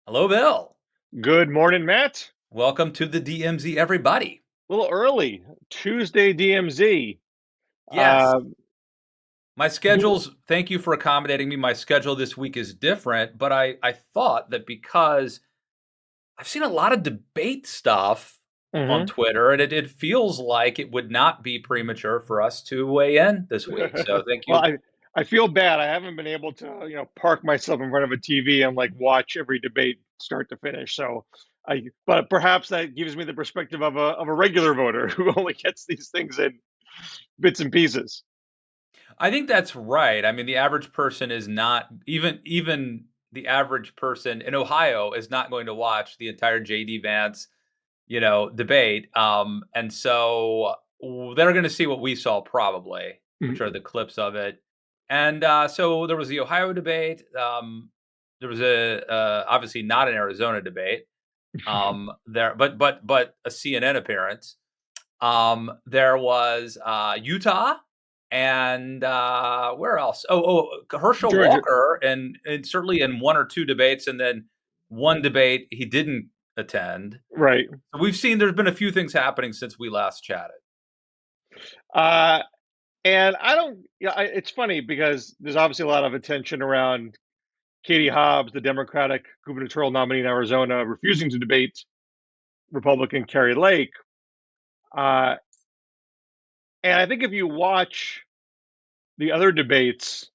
Hello, Bill. Good morning, Matt. Welcome to the DMZ, everybody. A little early, Tuesday DMZ. Yes, Uh, my you, schedule's, thank you for accommodating me. My schedule this week is different, but I thought that because I've seen a lot of debate stuff on Mhm. Twitter, and it feels like it would not be premature for us to weigh in this week. So thank Well, you. I feel bad. I haven't been able to, park myself in front of a TV and like watch every debate start to finish. But perhaps that gives me the perspective of a regular voter who only gets these things in bits and pieces. I think that's right. I mean, the average person is not even the average person in Ohio is not going to watch the entire JD Vance debate. And so they're going to see what we saw probably, which are Mhm. the clips of it. And so there was the Ohio debate. There was obviously not an Arizona debate. But a CNN appearance. There was Utah and where else? Herschel Georgia, Walker, and certainly in one or two debates, and then one debate he didn't attend. right? So we've seen there's been a few things happening since we last chatted. Uh, and I don't. Yeah, it's funny because there's obviously a lot of attention around Katie Hobbs, the Democratic gubernatorial nominee in Arizona, refusing to debate Republican Kari Lake. Uh, and I think if you watch the other debates,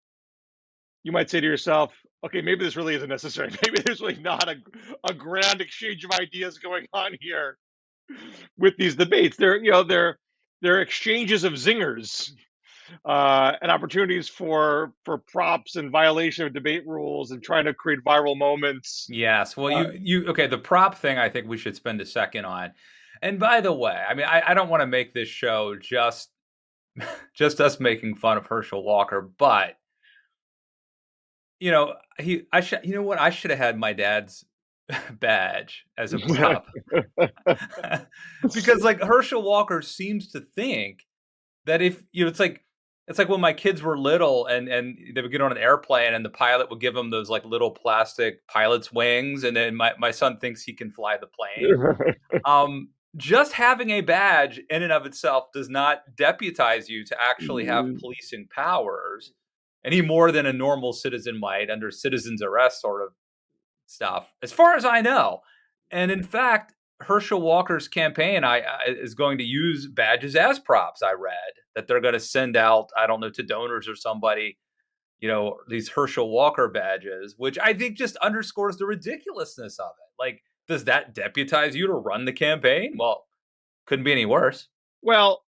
you might say to yourself, okay, maybe this really isn't necessary. Maybe there's really not a grand exchange of ideas going on here with these debates. They're exchanges of zingers and opportunities for props and violation of debate rules and trying to create viral moments. Yes. Well, Uh, you okay, the prop thing I think we should spend a second on. And by the way, I mean I don't want to make this show just us making fun of Herschel Walker, but he I should you know what? I should have had my dad's badge as a prop. Because like Herschel Walker seems to think that if it's like when my kids were little and they would get on an airplane and the pilot would give them those like little plastic pilot's wings, and then my son thinks he can fly the plane. Just having a badge in and of itself does not deputize you to actually have policing powers any more than a normal citizen might under citizen's arrest sort of stuff, as far as I know. And in fact, Herschel Walker's campaign is going to use badges as props. I read that they're going to send out, I don't know, to donors or somebody, these Herschel Walker badges, which I think just underscores the ridiculousness of it. Like, does that deputize you to run the campaign? Well, couldn't be any worse. well,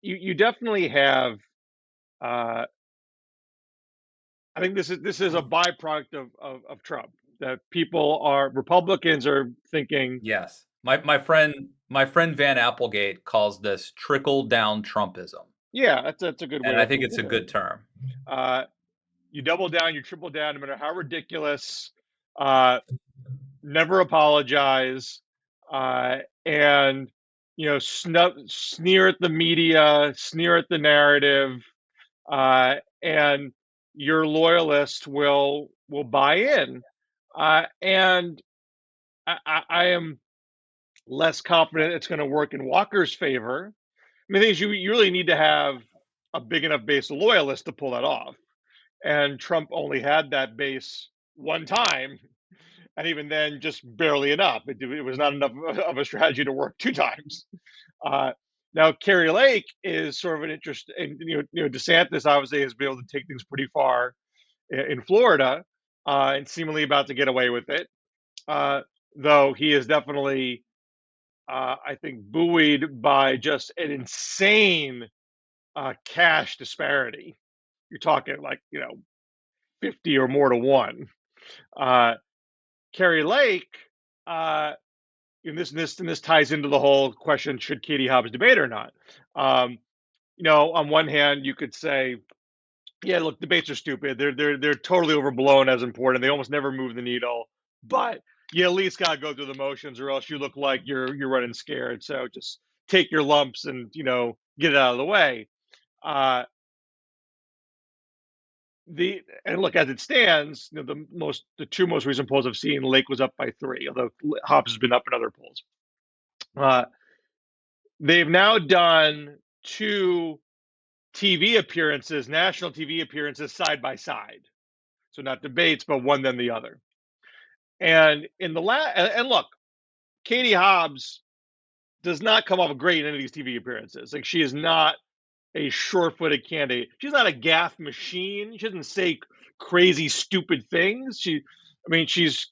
you definitely have. Uh, I think this is a byproduct of Trump. That people are Republicans are thinking, Yes. My friend Van Applegate calls this trickle down Trumpism. yeah, that's a good way And I of think putting it's a it. good term. Uh, you double down, you triple down, no matter how ridiculous. Uh, Never apologize, and sneer at the media, sneer at the narrative, and your loyalist will buy in. And I am less confident it's going to work in Walker's favor. I mean, the thing is, you really need to have a big enough base of loyalists to pull that off. And Trump only had that base one time, and even then, just barely enough. It was not enough of a strategy to work two times. Uh, Now, Kari Lake is sort of an interest, and DeSantis obviously has been able to take things pretty far in Florida, and seemingly about to get away with it. Uh, though he is definitely, I think, buoyed by just an insane cash disparity. You're talking like 50 or more to one. Uh, Kari Lake, uh, and this ties into the whole question: should Katie Hobbs debate or not? Um, on one hand, you could say, yeah, look, debates are stupid. They're totally overblown as important. They almost never move the needle. But you at least gotta go through the motions, or else you look like you're running scared. So just take your lumps and get it out of the way. Uh, and look, as it stands, the two most recent polls I've seen, Lake was up by 3, although Hobbs has been up in other polls. They've now done 2 TV appearances, national TV appearances side by side. So not debates, but one then the other. And in the and look, Katie Hobbs does not come off great in any of these TV appearances. Like, she is not a sure-footed candidate. She's not a gaffe machine. She doesn't say crazy, stupid things. She's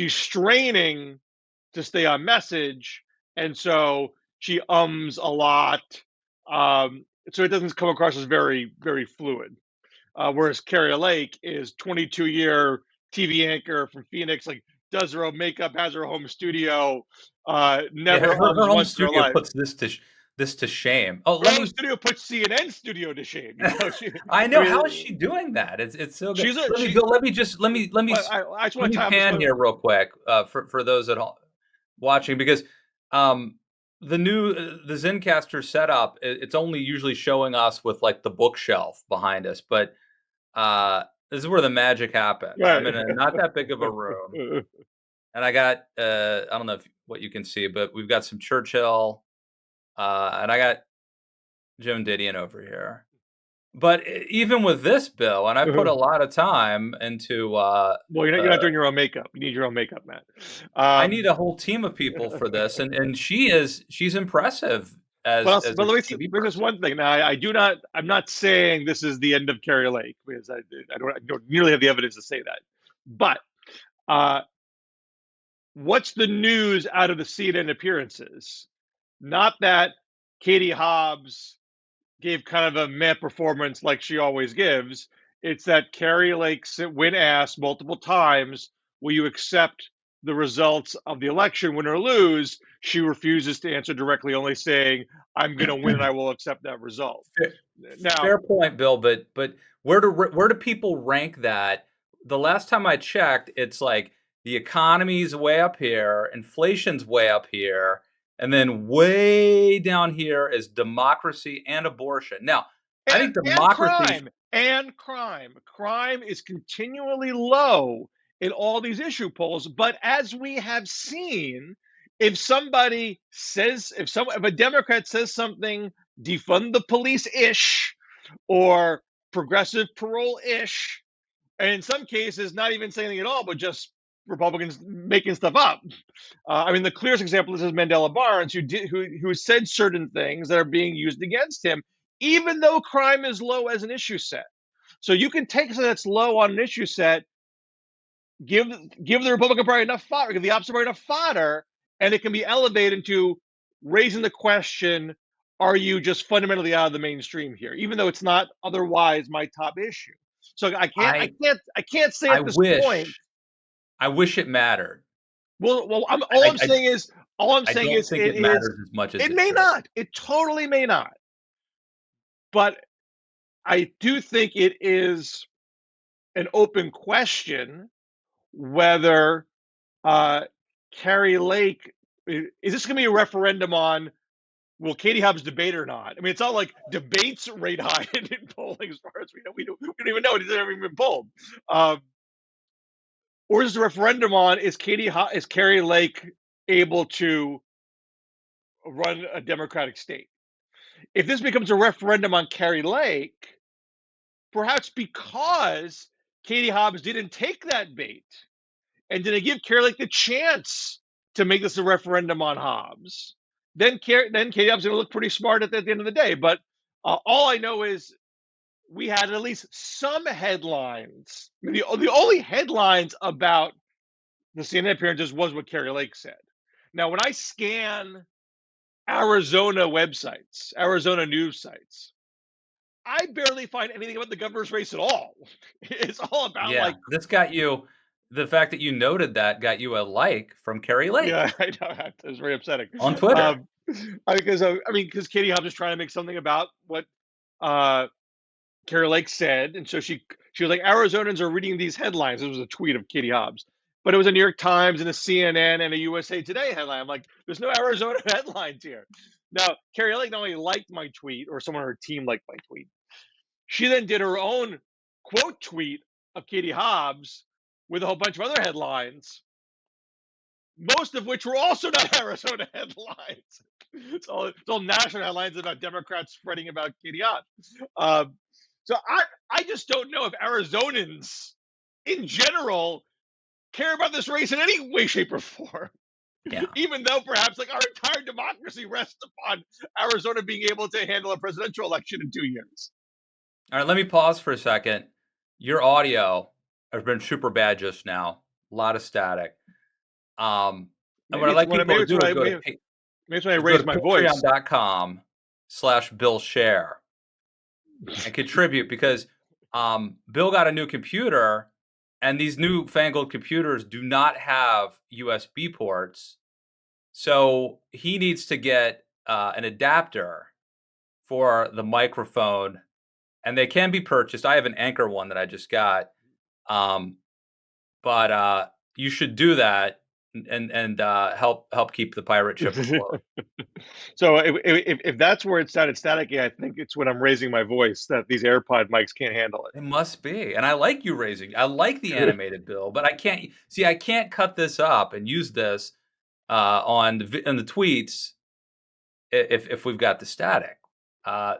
straining to stay on message, and so she ums a lot. So it doesn't come across as very, very fluid. Whereas Kari Lake is 22-year TV anchor from Phoenix, like, does her own makeup, has her home studio, never her ums home once in her studio life. puts this to shame. Oh, Her home studio puts CNN studio to shame. You know, I know. How is she doing that? It's so good. Let me I just want to pan here real quick for those at home watching, because the Zencastr setup, it's only usually showing us with like the bookshelf behind us, but this is where the magic happens. Right. I'm in a not that big of a room, and I got I don't know what you can see, but we've got some Churchill, and I got Joan Didion over here. But even with this, Bill, and I put a lot of time into. Well, you're not doing your own makeup. You need your own makeup, Matt. I need a whole team of people for this, and she's impressive as. But let me TV there's one thing. Now, I'm not saying this is the end of Kari Lake, because I don't nearly have the evidence to say that. But what's the news out of the CNN appearances? Not that Katie Hobbs gave kind of a meh performance like she always gives. It's that Kari Lake, when asked multiple times, will you accept the results of the election, win or lose, she refuses to answer directly, only saying, I'm going to win and I will accept that result. Fair point, Bill, but where do people rank that? The last time I checked, it's like the economy's way up here, inflation's way up here, and then way down here is democracy and abortion. Now, I think democracy and crime is continually low in all these issue polls. But as we have seen, if a Democrat says something defund the police-ish or progressive parole-ish, and in some cases not even saying anything at all, but just Republicans making stuff up. The clearest example of this is Mandela Barnes, who said certain things that are being used against him, even though crime is low as an issue set. So you can take something that's low on an issue set, give the Republican Party enough fodder, give the opposite party enough fodder, and it can be elevated into raising the question, are you just fundamentally out of the mainstream here, even though it's not otherwise my top issue. So I can't say at this point. I wish it mattered. Well, all I'm saying is it matters as much as it may not. It totally may not. But I do think it is an open question whether Kari Lake, is this going to be a referendum on, will Katie Hobbs debate or not? I mean, it's not like debates rate high in polling as far as we know. We don't even know. It hasn't even been polled. Or is the referendum on, is Kari Lake able to run a Democratic state? If this becomes a referendum on Kari Lake, perhaps because Katie Hobbs didn't take that bait and didn't give Kari Lake the chance to make this a referendum on Hobbs, then Katie Hobbs is going to look pretty smart at the end of the day. But all I know is we had at least some headlines. The only headlines about the CNN appearances was what Kari Lake said. Now, when I scan Arizona websites, Arizona news sites, I barely find anything about the governor's race at all. It's all about this got you. The fact that you noted that got you a like from Kari Lake. Yeah, I know. It was very upsetting on Twitter. Because Katie Hobbs is trying to make something about what Kari Lake said, and so she was like, Arizonans are reading these headlines. It was a tweet of Katie Hobbs, but it was a New York Times and a CNN and a USA Today headline. I'm like, there's no Arizona headlines here. Now, Kari Lake not only liked my tweet, or someone on her team liked my tweet, she then did her own quote tweet of Katie Hobbs with a whole bunch of other headlines, most of which were also not Arizona headlines. It's all national headlines about Democrats spreading about Katie Hobbs. So I just don't know if Arizonans in general care about this race in any way, shape, or form. Yeah. Even though perhaps like our entire democracy rests upon Arizona being able to handle a presidential election in 2 years. All right, let me pause for a second. Your audio has been super bad just now. A lot of static. And what Maybe I'd it's like when I people maybe to it's do when is I maybe, maybe it's when I go to raise my voice. patreon.com/Bill Scher and contribute because Bill got a new computer and these newfangled computers do not have USB ports. So he needs to get an adapter for the microphone, and they can be purchased. I have an Anchor one that I just got. Um, but you should do that and help keep the pirate ship afloat. So if that's where it sounded staticky, I think it's when I'm raising my voice that these AirPod mics can't handle It must be, and I like you raising. I like the it. animated Bill, but I can't see. I can't cut this up and use this on the tweets if we've got the static.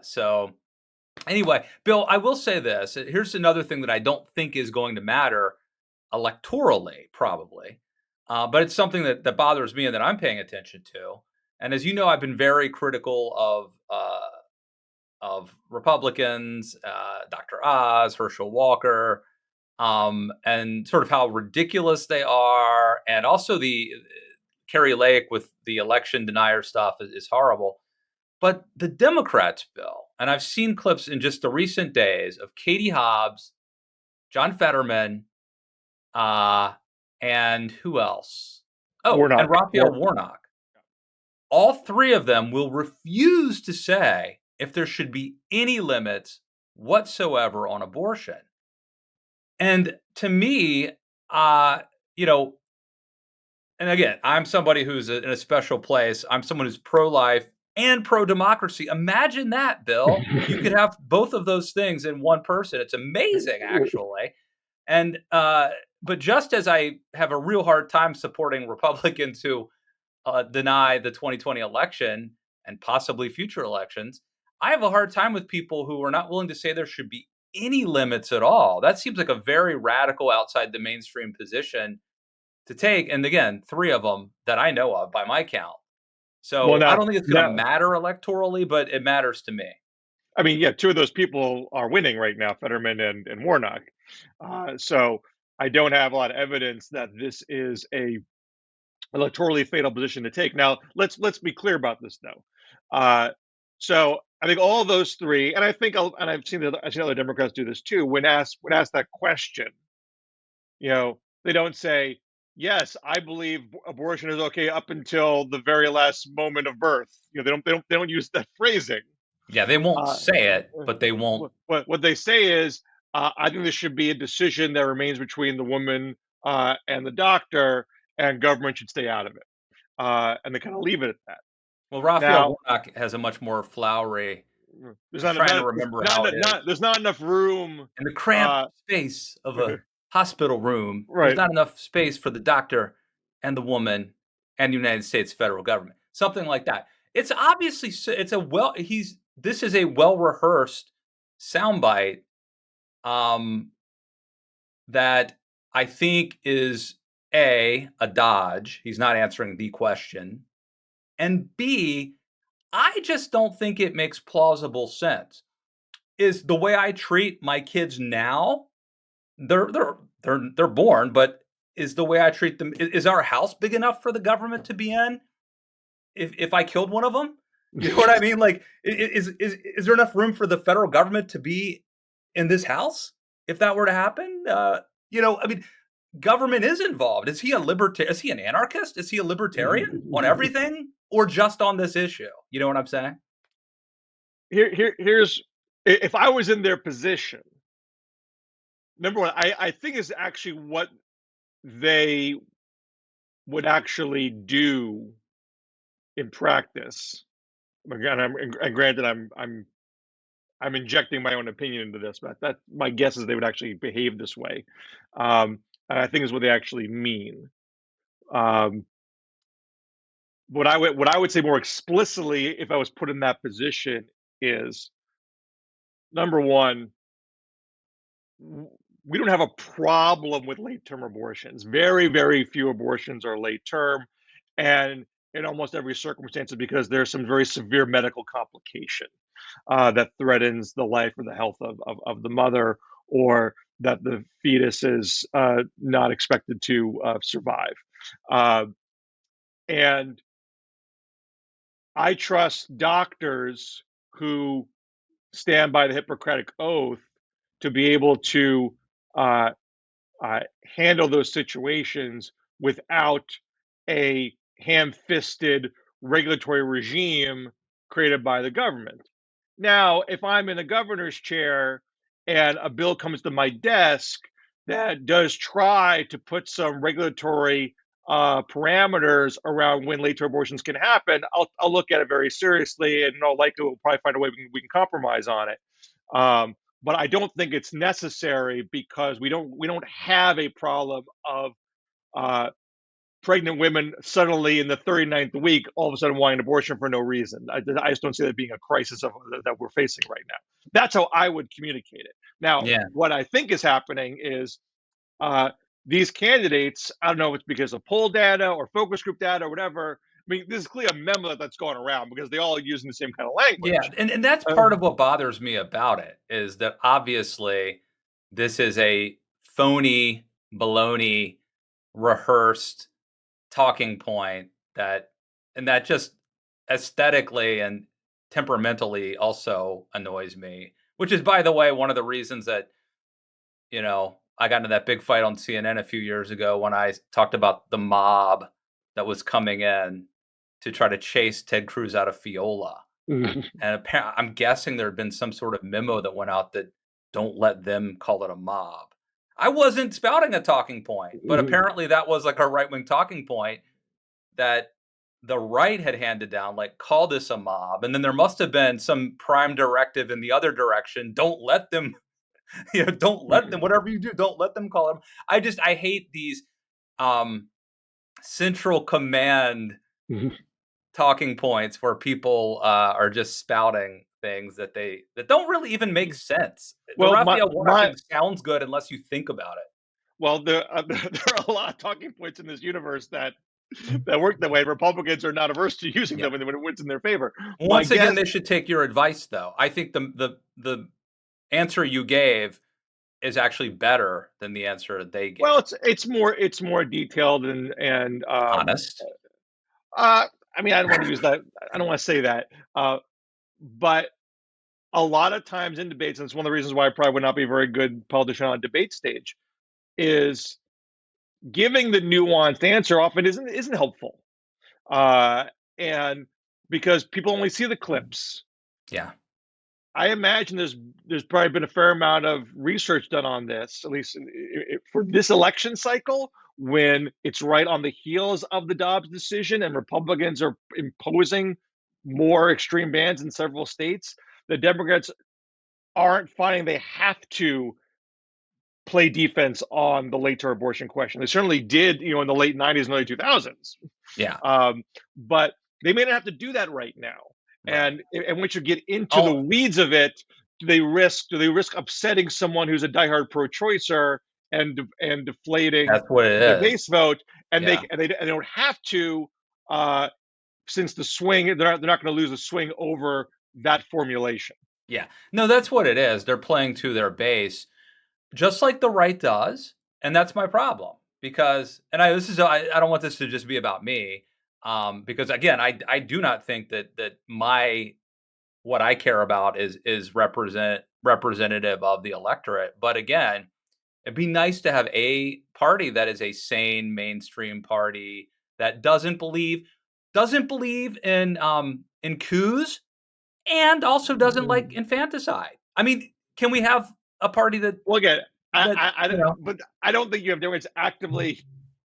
So anyway, Bill, I will say this. Here's another thing that I don't think is going to matter electorally, probably, but it's something that bothers me and that I'm paying attention to. And as you know, I've been very critical of Republicans, Dr. Oz, Herschel Walker, and sort of how ridiculous they are, and also the Kari Lake with the election denier stuff is horrible. But the Democrats, Bill, and I've seen clips in just the recent days of Katie Hobbs, John Fetterman, uh, and who else? Oh, and Warnock. Raphael Warnock. All three of them will refuse to say if there should be any limits whatsoever on abortion. And to me, you know, and again, I'm somebody who's in a special place. I'm someone who's pro-life and pro-democracy. Imagine that, Bill. You could have both of those things in one person. It's amazing, actually. And but just as I have a real hard time supporting Republicans who deny the 2020 election and possibly future elections, I have a hard time with people who are not willing to say there should be any limits at all. That seems like a very radical, outside the mainstream position to take. And again, three of them that I know of by my count. Well, So I now, don't think it's going to now, matter electorally, but it matters to me. I mean, yeah, two of those people are winning right now, Fetterman and Warnock. So I don't have a lot of evidence that this is a electorally fatal position to take. Now, let's be clear about this though. So I think all those three, and I think, and I've seen other Democrats do this too. When asked that question, they don't say, "Yes, I believe abortion is okay up until the very last moment of birth." They don't use that phrasing. Yeah, they won't Uh, say it, but they won't. what they say is, I think this should be a decision that remains between the woman and the doctor, and government should stay out of it. And they kind of leave it at that. Well, Raphael Now, Warnock has a much more flowery. there's I'm not trying to enough, remember how it is. there's not enough room. In the cramped Uh, space of a hospital room, there's right. not enough space for the doctor and the woman and the United States federal government. Something like that. It's obviously it's a well he's this is a well-rehearsed soundbite um that I think is a dodge. He's not answering the question. And B, I just don't think it makes plausible sense. Is the way I treat my kids now, they're they're they're born, but is the way I treat them, is our house big enough for the government to be in if I killed one of them? You know what I mean? Like, is there enough room for the federal government to be in this house if that were to happen? I mean, government is involved. Is he a libertarian? Is he an anarchist? Is he a libertarian on everything or just on this issue? You know what I'm saying? Here's, if I was in their position. Number one, I think is actually what they would actually do in practice. Again, and granted, I'm I'm injecting my own opinion into this, but that my guess is they would actually behave this way, and I think is what they actually mean. Um, what I would say more explicitly if I was put in that position is number one, we don't have a problem with late term abortions. Very, very few abortions are late term. And in almost every circumstance, it's because there's some very severe medical complication that threatens the life or the health of the mother, or that the fetus is not expected to survive. Uh, and I trust doctors who stand by the Hippocratic Oath to be able to uh, uh, handle those situations without a ham-fisted regulatory regime created by the government. Now, if I'm in the governor's chair and a bill comes to my desk that does try to put some regulatory parameters around when late abortions can happen, I'll look at it very seriously, and I'll likely we'll probably find a way we can compromise on it. But I don't think it's necessary because we don't have a problem of uh, pregnant women suddenly in the 39th week all of a sudden wanting an abortion for no reason. I just don't see that being a crisis that we're facing right now. That's how I would communicate it. Now, Yeah. what I think is happening is uh, these candidates, I don't know if it's because of poll data or focus group data or whatever. I mean, this is clearly a memo that's going around because they all are using the same kind of Yeah, language. and that's part of what bothers me about it, is that obviously this is a phony, baloney, rehearsed talking point that, and that just aesthetically and temperamentally also annoys me, which is, by the way, one of the reasons that, I got into that big fight on CNN a few years ago when I talked about the mob that was coming in to try to chase Ted Cruz out of Fiola. And I'm guessing there had been some sort of memo that went out that don't let them call it a mob. I wasn't spouting a talking point, but apparently that was like a right wing talking point that the right had handed down, like, call this a mob. And then there must have been some prime directive in the other direction. Don't let them, don't let them, whatever you do, don't let them call them. I hate these um central command talking points where people are just spouting things that don't really even make sense. The well, Raphael Warnock my thing sounds good unless you think about it. Well, there are a lot of talking points in this universe that work that way. Republicans are not averse to using Yeah. them when it wins in their favor. My Once again, guess, they should take your advice, though. I think the answer you gave is actually better than the answer they well, gave. it's more detailed and Honest. I mean, I don't want to use that. I don't want to say that. But a lot of times in debates, and it's one of the reasons why I probably would not be a very good politician on a debate stage, is giving the nuanced answer often isn't helpful. Uh, and because people only see the clips. Yeah. I imagine there's probably been a fair amount of research done on this, at least for this election cycle, when it's right on the heels of the Dobbs decision and Republicans are imposing more extreme bans in several states. The Democrats aren't finding they have to play defense on the late term abortion question. They certainly did, in the late 90s and early 2000s. Yeah. But they may not have to do that right now. Right. And once you get into the Oh, weeds of it, do they risk upsetting someone who's a diehard pro-choicer and deflating that's what it the is. base vote? And Yeah. they don't have to, uh, since the swing they're not going to lose a swing over that formulation. Yeah. No, that's what it is. They're playing to their base, just like the right does, and that's my problem. Because, and I don't want this to just be about me, because again, I do not think that my what I care about is representative of the electorate. But again, it'd be nice to have a party that is a sane mainstream party that doesn't believe in coups, and also doesn't like infanticide. I mean, can we have a party that Well, again, that but I don't think you have Democrats actively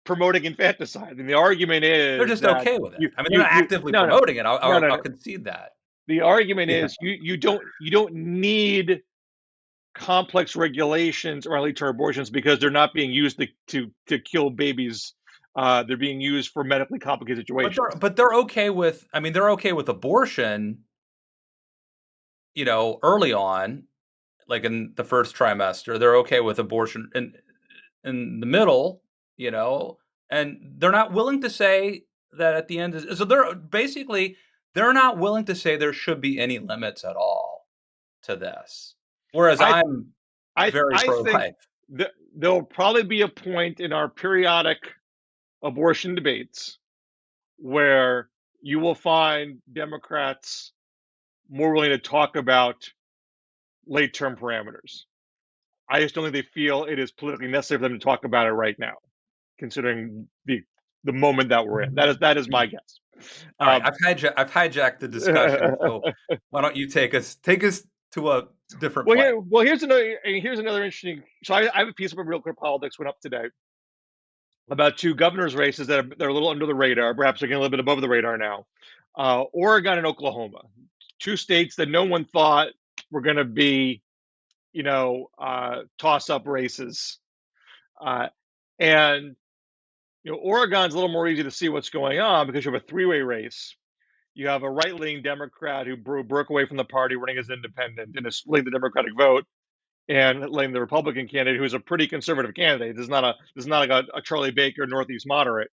promoting infanticide. And the argument they're is just that okay with it? you I mean, they're you not you actively no no promoting it. no no I'll no concede that. The argument Yeah. is you don't need complex regulations around late term abortions because they're not being used to kill babies. They're being used for medically complicated situations. But they're okay with, I mean, they're okay with abortion, early on, like in the first trimester. They're okay with abortion in the middle, you know, and they're not willing to say that at the end is, so they're not willing to say there should be any limits at all to this. Whereas I I'm very I think pro-life. that there'll probably be a point in our periodic abortion debates where you will find Democrats more willing to talk about late term parameters. I just don't think they feel it is politically necessary for them to talk about it right now, considering the moment that we're in. That is my guess. All right, Um, I've hijacked the discussion, so why don't you take us to a different well, place? here's another interesting. So I have a piece of Real Clear Politics went up today about two governors' races that are a little under the radar. Perhaps they're getting a little bit above the radar now. Oregon and Oklahoma, two states that no one thought were going to be, toss-up races. Uh, and Oregon's a little more easy to see what's going on because you have a three-way race. You have a right-leaning Democrat who broke away from the party, running as independent, and is splitting the Democratic vote, and letting the Republican candidate, who's a pretty conservative candidate, this is not like a Charlie Baker Northeast moderate.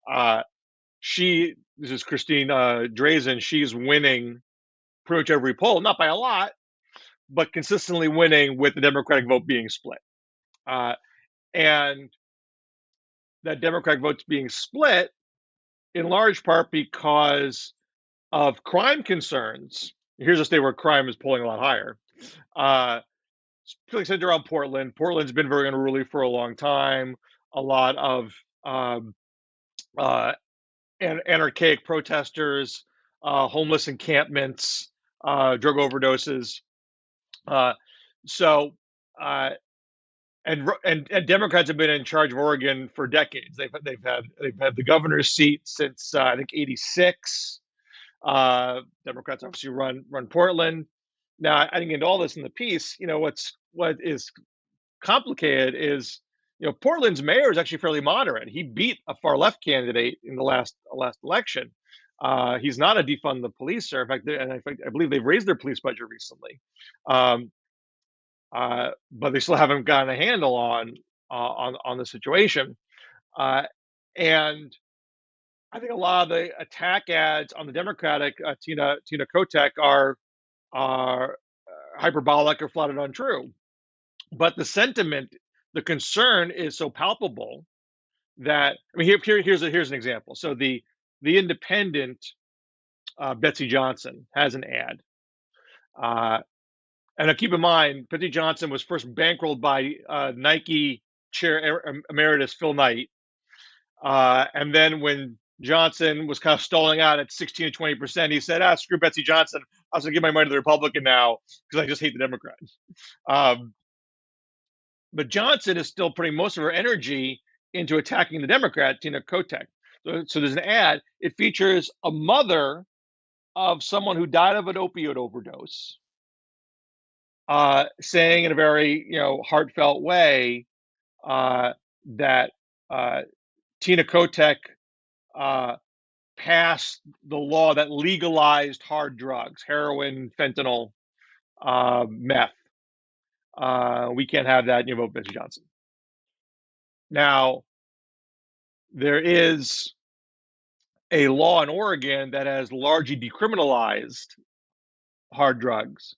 Uh, this is Christine Drazen. She's winning pretty much every poll, not by a lot, but consistently winning with the Democratic vote being split. And that Democratic vote's being split in large part because of crime concerns. Here's a state where crime is polling a lot higher. Particularly centered around Portland. Portland's been very unruly for a long time. A lot of uh, anarchic protesters, homeless encampments, drug overdoses. Uh, so, uh, and Democrats have been in charge of Oregon for decades. They've had the governor's seat since I think '86. Democrats obviously run Portland. Now, I didn't get into all this in the piece. What is complicated is, Portland's mayor is actually fairly moderate. He beat a far left candidate in the last election. He's not a defund the police, in fact, I believe they've raised their police budget recently, um, but they still haven't gotten a handle on the situation. And I think a lot of the attack ads on the Democratic Tina Kotek are hyperbolic or flat out untrue. But the sentiment, the concern is so palpable that, I mean, here's an example. So the Independent, Betsy Johnson has an ad, and now keep in mind Betsy Johnson was first bankrolled by Nike chair emeritus Phil Knight, and then when Johnson was kind of stalling out at 16 to 20%, he said, screw Betsy Johnson. I was going to give my money to the Republican now because I just hate the Democrats. But Johnson is still putting most of her energy into attacking the Democrat, Tina Kotek. So there's an ad. It features a mother of someone who died of an opioid overdose, saying in a very heartfelt way that Tina Kotek passed the law that legalized hard drugs, heroin, fentanyl, meth. We can't have that. You vote Betsy Johnson. Now, there is a law in Oregon that has largely decriminalized hard drugs,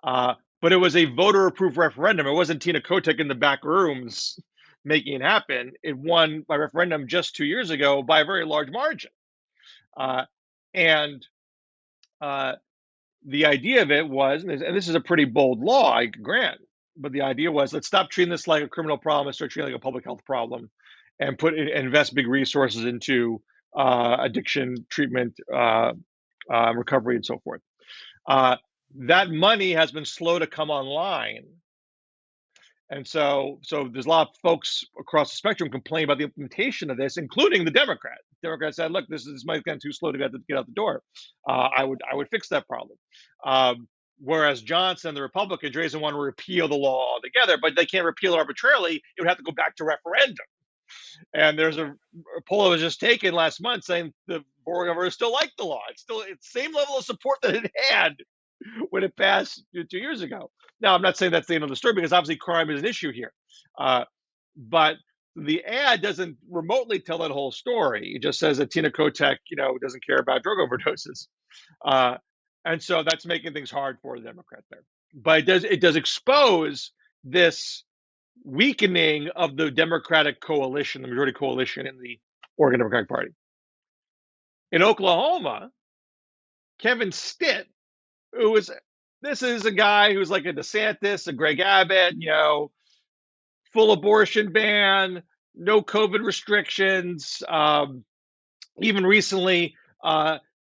but it was a voter-approved referendum. It wasn't Tina Kotek in the back rooms making it happen. It won by referendum just 2 years ago by a very large margin. And the idea of it was, and this is a pretty bold law, I grant, but the idea was, let's stop treating this like a criminal problem and start treating it like a public health problem, and invest big resources into addiction treatment, recovery, and so forth. That money has been slow to come online, And so there's a lot of folks across the spectrum complaining about the implementation of this, including the Democrat. Democrats said, "Look, this might get too slow to get out the door. I would fix that problem." Whereas Johnson, the Republican, doesn't want to repeal the law altogether, but they can't repeal it arbitrarily. It would have to go back to referendum. And there's a poll that was just taken last month saying the board governors still like the law. It's the same level of support that it had when it passed 2 years ago. Now, I'm not saying that's the end of the story because obviously crime is an issue here. Uh, but the ad doesn't remotely tell that whole story. It just says that Tina Kotek, doesn't care about drug overdoses. Uh, and so that's making things hard for the Democrat there. But it does expose this weakening of the Democratic coalition, the majority coalition in the Oregon Democratic Party. In Oklahoma, Kevin Stitt, this is a guy who's like a DeSantis, a Greg Abbott, full abortion ban, no COVID restrictions, even recently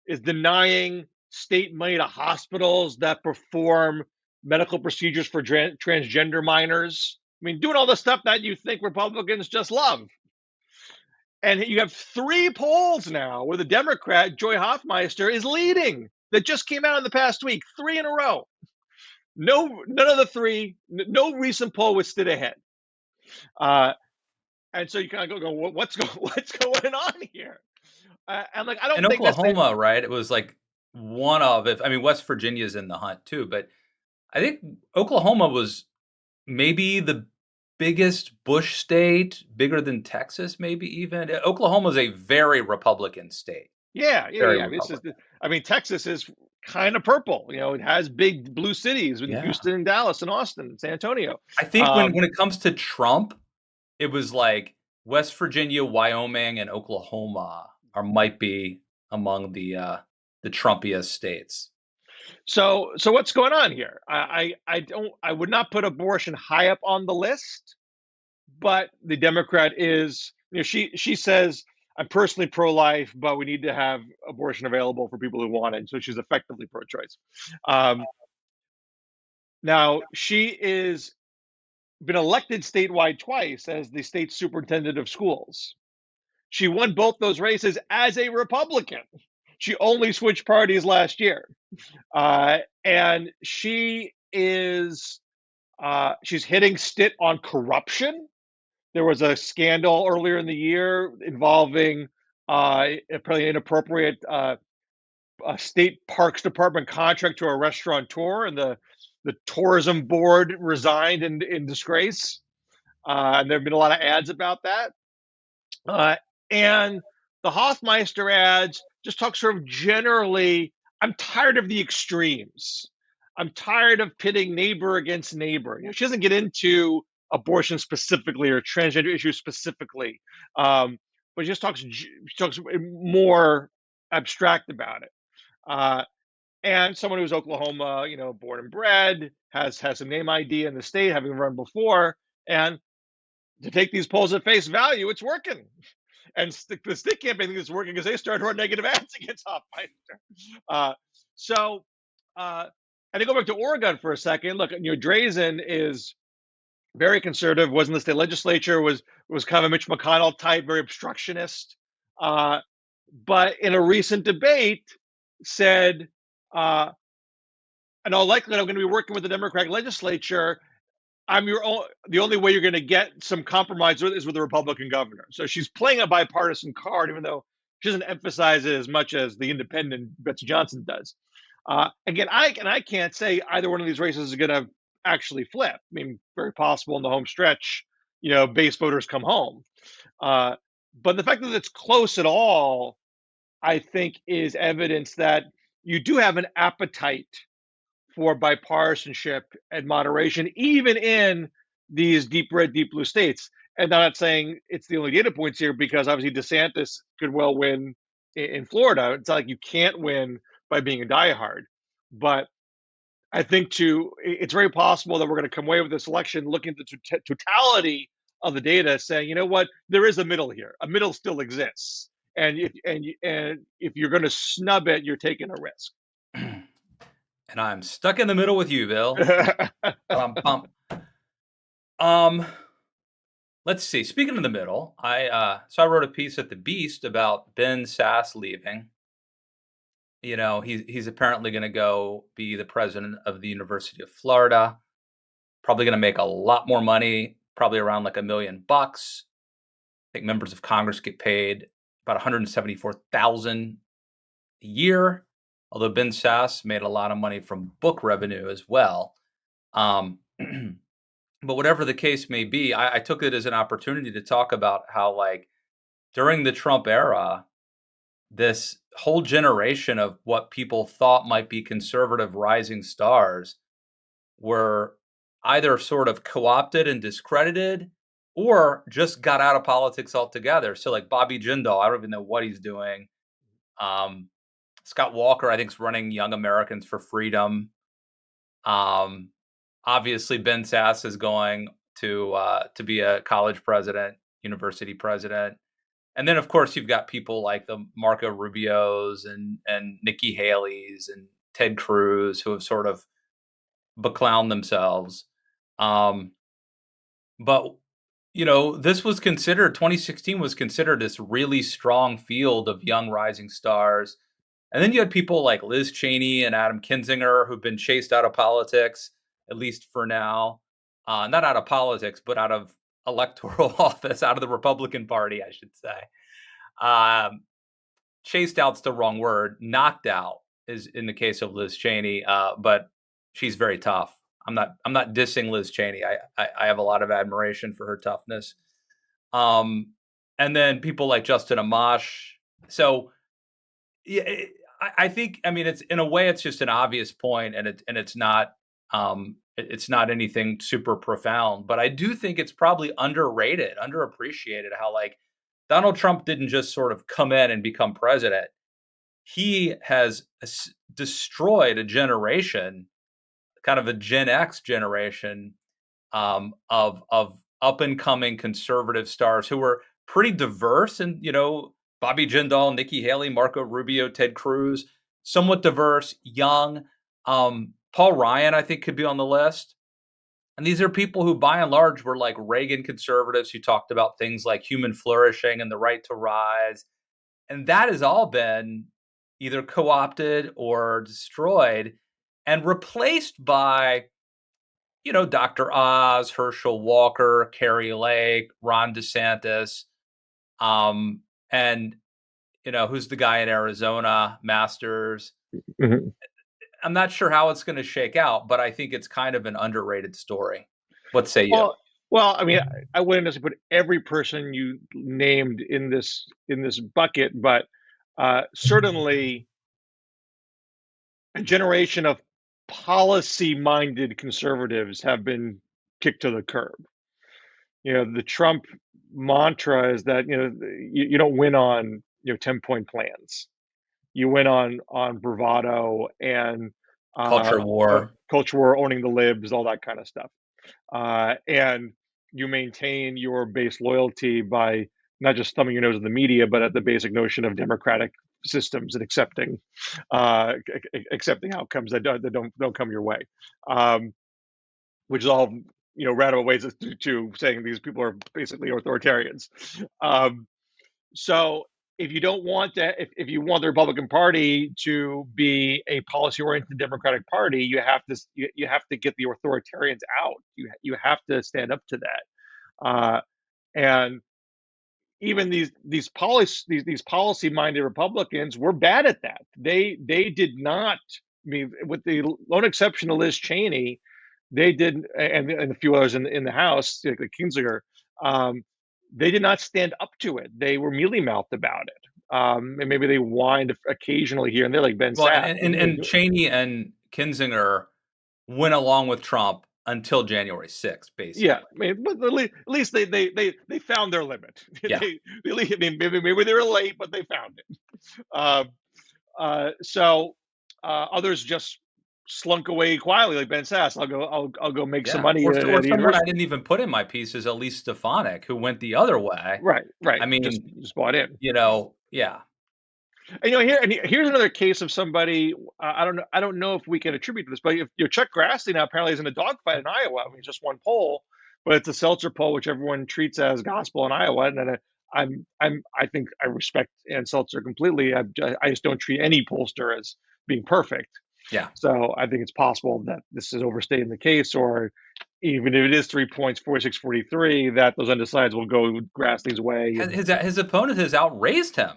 is denying state money to hospitals that perform medical procedures for transgender minors. I mean, doing all the stuff that you think Republicans just love. And you have 3 polls now where the Democrat, Joy Hoffmeister, is leading that just came out in the past week, 3 in a row. None of the 3, no recent poll was stood ahead. And so you kind of go, what's going on here? And I don't In think that's Oklahoma, right? It was like one of, if I mean, West Virginia's in the hunt too, but I think Oklahoma was maybe the biggest Bush state, bigger than Texas, maybe even. Oklahoma is a very Republican state. Yeah. Very This is, Republican. Texas is kind of purple. It has big blue cities in Yeah. Houston and Dallas and Austin and San Antonio. I think when it comes to Trump, it was like West Virginia, Wyoming, and Oklahoma might be among the Trumpiest states. So what's going on here? I would not put abortion high up on the list, but the Democrat is, she says, I'm personally pro-life, but we need to have abortion available for people who want it. So she's effectively pro-choice. Now she is been elected statewide twice as the state superintendent of schools. She won both those races as a Republican. She only switched parties last year. And she is, she's hitting Stitt on corruption. There was a scandal earlier in the year involving apparently inappropriate state parks department contract to a restaurateur, and the tourism board resigned in disgrace. And there have been a lot of ads about that. And the Hoffmeister ads just talk sort of generally, I'm tired of the extremes. I'm tired of pitting neighbor against neighbor. She doesn't get into abortion specifically or transgender issues specifically, but she talks more abstract about it. And someone who's Oklahoma, born and bred, has some name ID in the state, having run before, and to take these polls at face value, it's working. And the stick campaign thinks it's working because they started running negative ads against Hoffmeister. And to go back to Oregon for a second, look, Drazen is very conservative, was in the state legislature, was kind of a Mitch McConnell type, very obstructionist. But in a recent debate said, in all likelihood, I'm going to be working with the Democratic legislature. The only way you're going to get some compromise is with a Republican governor. So she's playing a bipartisan card, even though she doesn't emphasize it as much as the independent Betsy Johnson does. Again, I can't say either one of these races is going to actually flip. I mean, very possible in the home stretch, base voters come home. But the fact that it's close at all, I think, is evidence that you do have an appetite for bipartisanship and moderation, even in these deep red, deep blue states. And I'm not saying it's the only data points here, because obviously DeSantis could well win in Florida. It's not like you can't win by being a diehard. But I think it's very possible that we're going to come away with this election looking at the totality of the data, saying, you know what, there is a middle here. A middle still exists. And if you're going to snub it, you're taking a risk. And I'm stuck in the middle with you, Bill. Um, let's see. Speaking of the middle, I wrote a piece at the Beast about Ben Sass leaving. He's apparently going to go be the president of the University of Florida. Probably going to make a lot more money, probably around like $1 million. I think members of Congress get paid about 174,000 a year. Although Ben Sass made a lot of money from book revenue as well. Um, but whatever the case may be, I took it as an opportunity to talk about how, like, during the Trump era, this whole generation of what people thought might be conservative rising stars were either sort of co-opted and discredited or just got out of politics altogether. So like Bobby Jindal, I don't even know what he's doing. Um, Scott Walker, I think, is running Young Americans for Freedom. Um, Obviously, Ben Sass is going to be a college president, university president. And then, of course, you've got people like the Marco Rubios and Nikki Haley's and Ted Cruz who have sort of beclowned themselves. Um, but this was considered 2016 was considered this really strong field of young rising stars. And then you had people like Liz Cheney and Adam Kinzinger who've been chased out of politics, at least for now. Not out of politics, but out of electoral office, out of the Republican Party, I should say. Um, Chased out's the wrong word. Knocked out is in the case of Liz Cheney, but she's very tough. I'm not dissing Liz Cheney. I have a lot of admiration for her toughness. Um, and then people like Justin Amash. So yeah, I think, I mean, it's in a way it's just an obvious point, and it's not it's not anything super profound. But I do think it's probably underrated, underappreciated how, like, Donald Trump didn't just sort of come in and become president. He has destroyed a generation, kind of a Gen X generation, of up and coming conservative stars who were pretty diverse, and Bobby Jindal, Nikki Haley, Marco Rubio, Ted Cruz, somewhat diverse, young. Paul Ryan, I think, could be on the list. And these are people who, by and large, were like Reagan conservatives who talked about things like human flourishing and the right to rise. And that has all been either co-opted or destroyed and replaced by, Dr. Oz, Herschel Walker, Kari Lake, Ron DeSantis, and who's the guy in Arizona, Masters. Mhm. I'm not sure how it's going to shake out, but I think it's kind of an underrated story. What say you? Well, I mean, I wouldn't necessarily put every person you named in this bucket, but certainly a generation of policy-minded conservatives have been kicked to the curb. The Trump mantra is that you don't win on 10-point plans. You win on bravado and Culture war. culture war, owning the libs, all that kind of stuff. And you maintain your base loyalty by not just thumbing your nose at the media, but at the basic notion of democratic systems and accepting outcomes that don't come your way, which is all roundabout ways to saying these people are basically authoritarians. So if you don't want that, if you want the Republican Party to be a policy-oriented Democratic Party, you have to get the authoritarians out. You have to stand up to that. And even these policy-minded Republicans were bad at that. They did not. I mean, with the lone exception of Liz Cheney, they did, and a few others in the House, like Kinzinger. They did not stand up to it. They were mealy mouthed about it. And maybe they whined occasionally here and there, like Ben Well, Sapp. and Cheney and Kinzinger went along with Trump until January 6th, Yeah, basically. I mean, but at least they found their limit. Yeah. I mean, maybe they were late, but they found it. Uh, so others just slunk away quietly, like Ben Sass. I'll go make some Yeah. money Or at the someone I university. didn't even put in my piece is Elise Stefanik, who went the other way. Right. I Just mean, just bought in. yeah. And here's another case of somebody. I don't know if we can attribute to this, but Chuck Grassley now apparently is in a dogfight in Iowa. I mean, just one poll, but it's a seltzer poll which everyone treats as gospel in Iowa, and then I think I respect Ann Seltzer completely. I just don't treat any pollster as being perfect. Yeah. So I think it's possible that this is overstating the case, or even if it is 3 points, 46-43, that those undecideds will go Grassley's way. And His opponent has outraised him,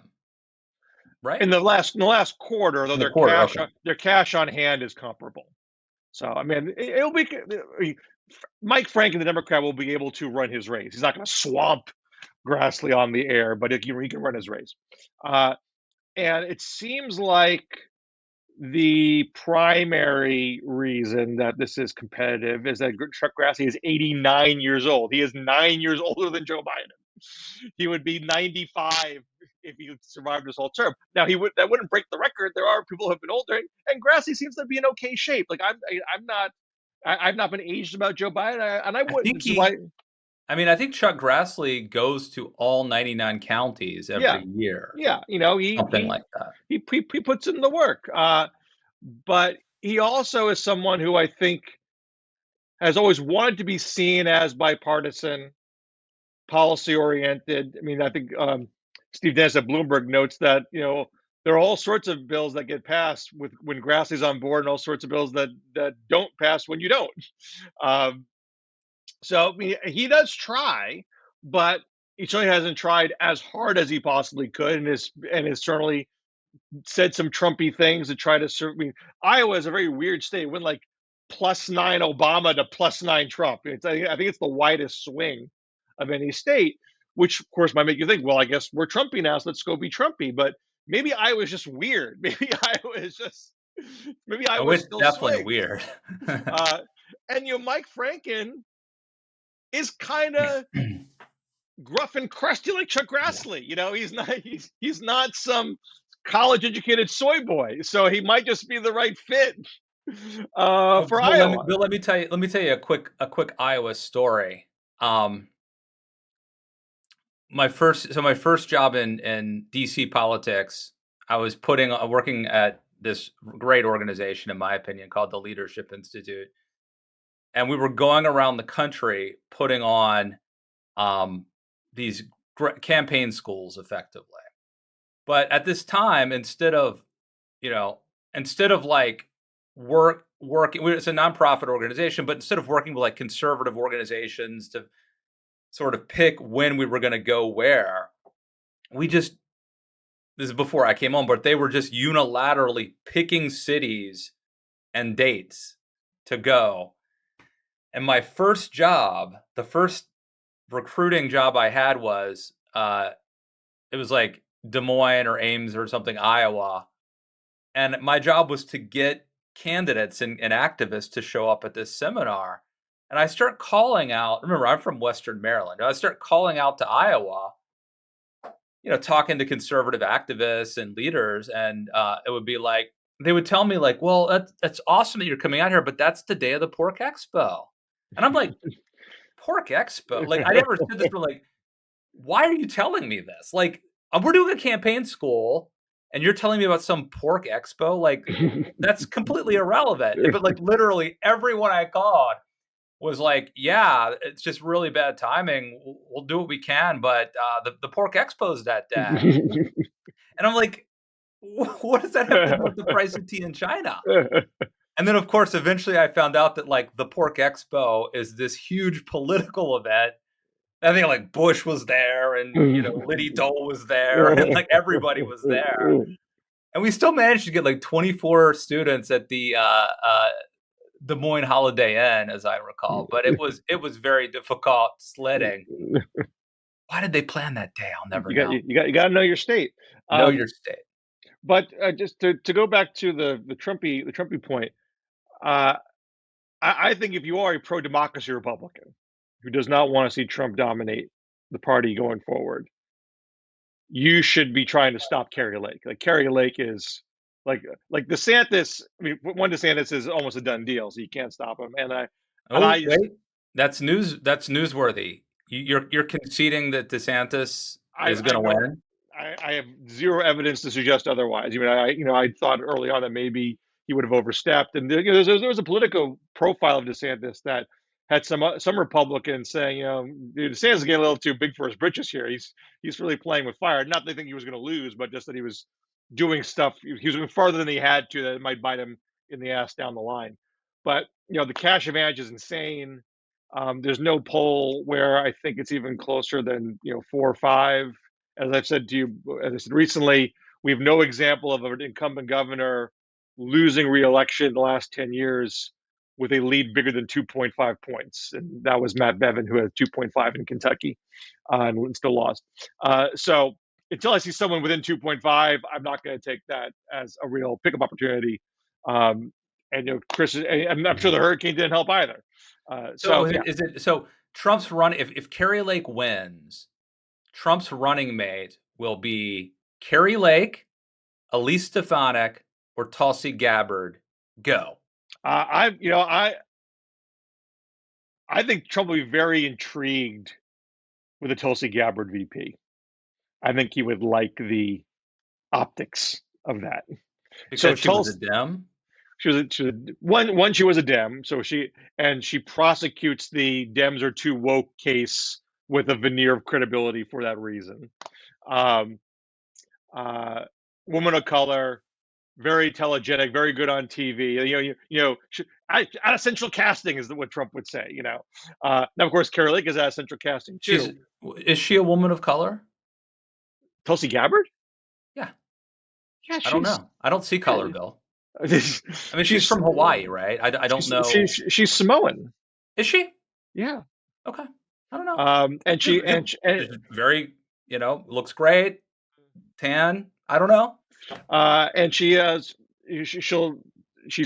right? in the last quarter, though, In the quarter, okay. their cash on hand is comparable. So I mean, it'll be Mike Franken, the Democrat, will be able to run his race. He's not going to swamp Grassley on the air, but he can run his race. And it seems like the primary reason that this is competitive is that Chuck Grassley is 89 years old. He is 9 years older than Joe Biden. He would be 95 if he survived this whole term. Now that wouldn't break the record. There are people who have been older, and Grassley seems to be in okay shape. Like I've not been aged about Joe Biden, and I I wouldn't. think This is why. I think Chuck Grassley goes to all 99 counties Yeah, every year, yeah. something like that. He puts in the work. But he also is someone who I think has always wanted to be seen as bipartisan, policy oriented. I mean, I think Steve Dennis at Bloomberg notes that there are all sorts of bills that get passed when Grassley's on board, and all sorts of bills that don't pass when you don't. Um, so I mean, he does try, but he certainly hasn't tried as hard as he possibly could, and is certainly said some Trumpy things to try to serve. I mean, Iowa is a very weird state. It went like +9 Obama to +9 Trump. I think it's the widest swing of any state, which of course might make you think, well, I guess we're Trumpy now, so let's go be Trumpy. But maybe Iowa is just weird. Maybe Oh, Iowa it's still definitely swings. weird. And Mike Franken is kind of gruff and crusty like Chuck Grassley. He's not some college educated soy boy, so he might just be the right fit for Iowa. Let me tell you a quick Iowa story. My first job in DC politics, I was working at this great organization, in my opinion, called the Leadership Institute, and we were going around the country putting on these campaign schools, effectively. But at this time, instead of like working, it's a nonprofit organization, but instead of working with like conservative organizations to sort of pick when we were going to go where, this is before I came on, but they were just unilaterally picking cities and dates to go. And my first job, the first recruiting job I had was, it was like Des Moines or Ames or something, Iowa. And my job was to get candidates and activists to show up at this seminar. And I start calling out, remember, I'm from Western Maryland. I start calling out to Iowa, talking to conservative activists and leaders. And it would be like, they would tell me like, well, that's awesome that you're coming out here, but that's the day of the Pork Expo. And I'm like, Pork Expo? Like, I never said this, but like, why are you telling me this? Like, we're doing a campaign school and you're telling me about some Pork Expo? Like, that's completely irrelevant. But like, literally everyone I called was like, yeah, it's just really bad timing. We'll do what we can, but the Pork Expo is that day. And I'm like, what does that have to do with the price of tea in China? And then, of course, eventually I found out that like the Pork Expo is this huge political event. I think like Bush was there, and Liddy Dole was there, and like everybody was there, and we still managed to get like 24 students at the Des Moines Holiday Inn, as I recall. But it was very difficult sledding. Why did they plan that day? I'll never know. You got to know your state. Know your state. But just to go back to the Trumpy point, I think if you are a pro-democracy Republican who does not want to see Trump dominate the party going forward, you should be trying to stop Kari Lake. Like Kari Lake is like DeSantis. I mean, one DeSantis is almost a done deal, so you can't stop him. Wait, that's news. That's newsworthy. You're conceding that DeSantis is going to win? I have zero evidence to suggest otherwise. I thought early on that maybe he would have overstepped, and there was a political profile of DeSantis that had some Republicans saying, dude, DeSantis is getting a little too big for his britches here. He's really playing with fire. Not that they think he was going to lose, but just that he was doing stuff. He was going farther than he had to, that it might bite him in the ass down the line. But the cash advantage is insane. There's no poll where I think it's even closer than 4 or 5. As I've said to you, as I said recently, we have no example of an incumbent governor losing re-election in the last 10 years with a lead bigger than 2.5 points. And that was Matt Bevin, who had 2.5 in Kentucky and still lost. So until I see someone within 2.5, I'm not going to take that as a real pickup opportunity. And Chris, I'm sure the hurricane didn't help either. So is it so Trump's run? If Kari Lake wins, Trump's running mate will be Kari Lake, Elise Stefanik, or Tulsi Gabbard. Go. I think Trump will be very intrigued with a Tulsi Gabbard VP. I think he would like the optics of that. Because she was a Dem? She was a Dem, so she prosecutes the Dems are too woke case with a veneer of credibility for that reason. Woman of color, very telegenic, very good on TV. Out of central casting is what Trump would say. Now, of course, Kari Lake is out of central casting too. Is she a woman of color? Tulsi Gabbard? Yeah. Yeah, I don't know. I don't see color, Bill. I mean, she's from Hawaii, right? I don't know. She's Samoan. Is she? Yeah. Okay. I don't know. And she's very, looks great. Tan. I don't know. And she's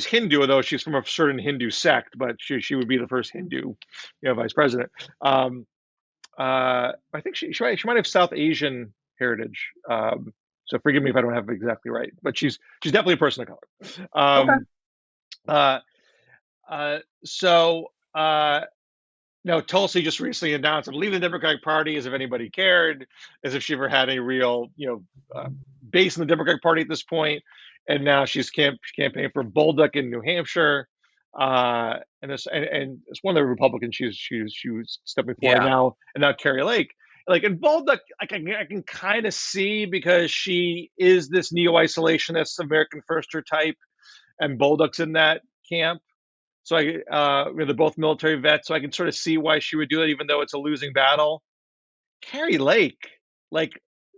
Hindu, though she's from a certain Hindu sect, but she would be the first Hindu, vice president. I think she might have South Asian heritage. So forgive me if I don't have it exactly right, but she's definitely a person of color. Tulsi just recently announced, I'm leaving the Democratic Party, as if anybody cared, as if she ever had any real, base in the Democratic Party at this point. And now she's campaigning for Bolduc in New Hampshire. And it's one of the Republicans she was stepping forward now, and now Kari Lake. And Bolduc, I can kind of see, because she is this neo-isolationist, American firster type, and Bolduc's in that camp. So they're both military vets, so I can sort of see why she would do it, even though it's a losing battle. Kari Lake,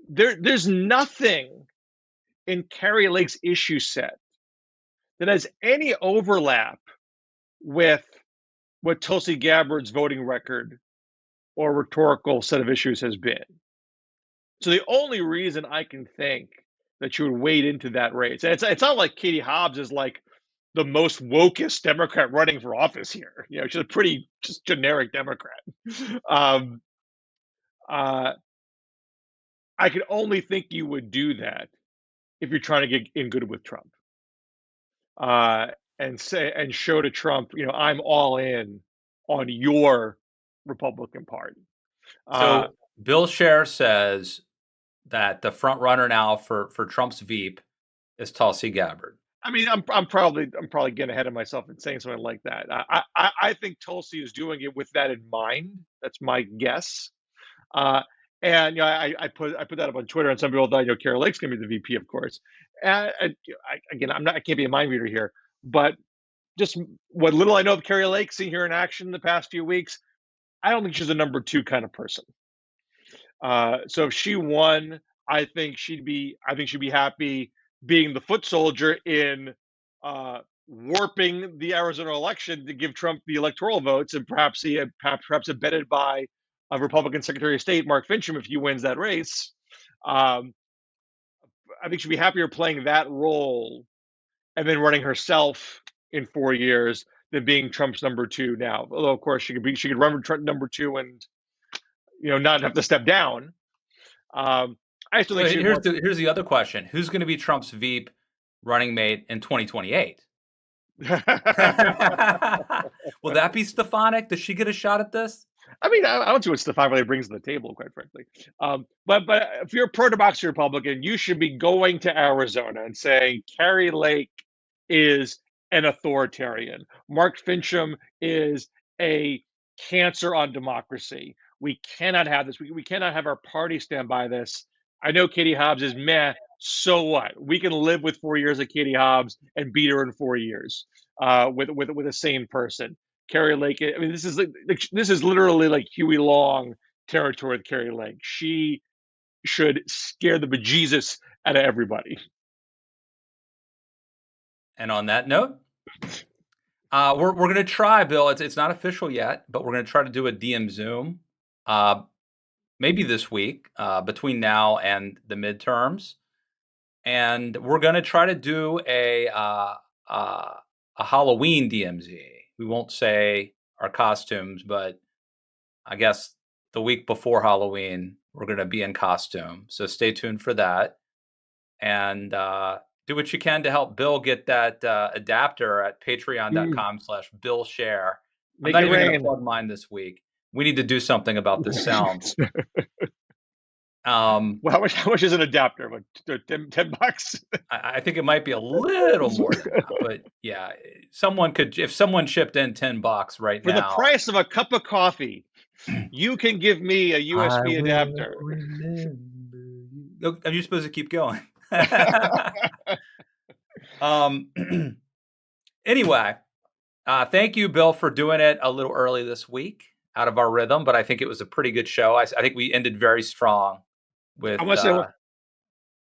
there's nothing in Kari Lake's issue set that has any overlap with what Tulsi Gabbard's voting record or rhetorical set of issues has been. So the only reason I can think that she would wade into that race, and it's not like Katie Hobbs is the most wokest Democrat running for office here. She's a pretty just generic Democrat. I could only think you would do that if you're trying to get in good with Trump, and show to Trump, I'm all in on your Republican Party. So Bill Scher says that the front runner now for Trump's Veep is Tulsi Gabbard. I mean, I'm probably getting ahead of myself and saying something like that. I think Tulsi is doing it with that in mind. That's my guess. And I put that up on Twitter, and some people thought Kari Lake's going to be the VP, of course. And I can't be a mind reader here, but just what little I know of Kari Lake, seeing her in action in the past few weeks, I don't think she's a number 2 kind of person. So if she won, I think she'd be happy being the foot soldier in warping the Arizona election to give Trump the electoral votes, and perhaps abetted by a Republican Secretary of State, Mark Finchem, if he wins that race. I think she'd be happier playing that role and then running herself in 4 years than being Trump's number 2 now. Although, of course, she could run Trump number 2 and not have to step down. I still think here's the other question: who's going to be Trump's Veep running mate in 2028? Will that be Stefanik? Does she get a shot at this? I mean, I don't see what Stefanik really brings to the table, quite frankly. But if you're a pro-democracy Republican, you should be going to Arizona and saying Kari Lake is an authoritarian. Mark Finchem is a cancer on democracy. We cannot have this. We cannot have our party stand by this. I know Katie Hobbs is meh. So what? We can live with 4 years of Katie Hobbs and beat her in 4 years with a sane person. Kari Lake. I mean, this is literally like Huey Long territory with Kari Lake. She should scare the bejesus out of everybody. And on that note, we're going to try, Bill. It's not official yet, but we're going to try to do a DM Zoom, maybe this week, between now and the midterms, and we're going to try to do a Halloween DMZ. We won't say our costumes, but I guess the week before Halloween, we're going to be in costume. So stay tuned for that, and do what you can to help Bill get that adapter at patreon.com/Bill Scher. I'm Make not it even going to rain. plug mine this week. We need to do something about this sound. Well, how much is an adapter? Like $10? I think it might be a little more than that, but yeah, if someone chipped in $10 right For the now, price of a cup of coffee, you can give me a USB adapter. Are you supposed to keep going? Anyway, thank you, Bill, for doing it a little early this week, out of our rhythm, but I think it was a pretty good show. I think we ended very strong with I want to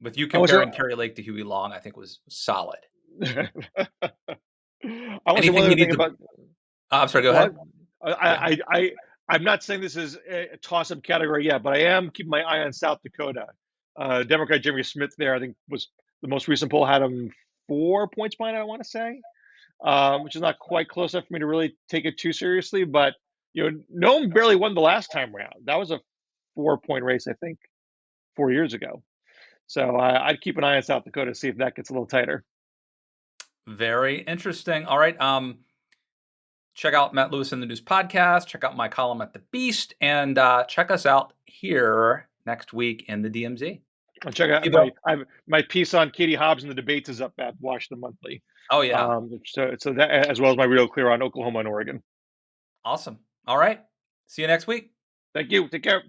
with you I want comparing to Kari Lake to Huey Long. I think was solid. I want to say one Anything you other need thing to? about I'm sorry. Go what ahead. I'm not saying this is a toss-up category yet, but I am keeping my eye on South Dakota. Democrat Jeremy Smith there, I think, was the most recent poll had him 4 points behind, I want to say, which is not quite close enough for me to really take it too seriously. But Noam barely won the last time round. That was a 4-point race, I think, 4 years ago. So I'd keep an eye on South Dakota to see if that gets a little tighter. Very interesting. All right. Check out Matt Lewis in the News podcast. Check out my column at The Beast, and check us out here next week in the DMZ. I'll check out my piece on Katie Hobbs and the debates is up at Washington Monthly. Oh yeah. So that, as well as my Real Clear on Oklahoma and Oregon. Awesome. All right. See you next week. Thank you. Take care.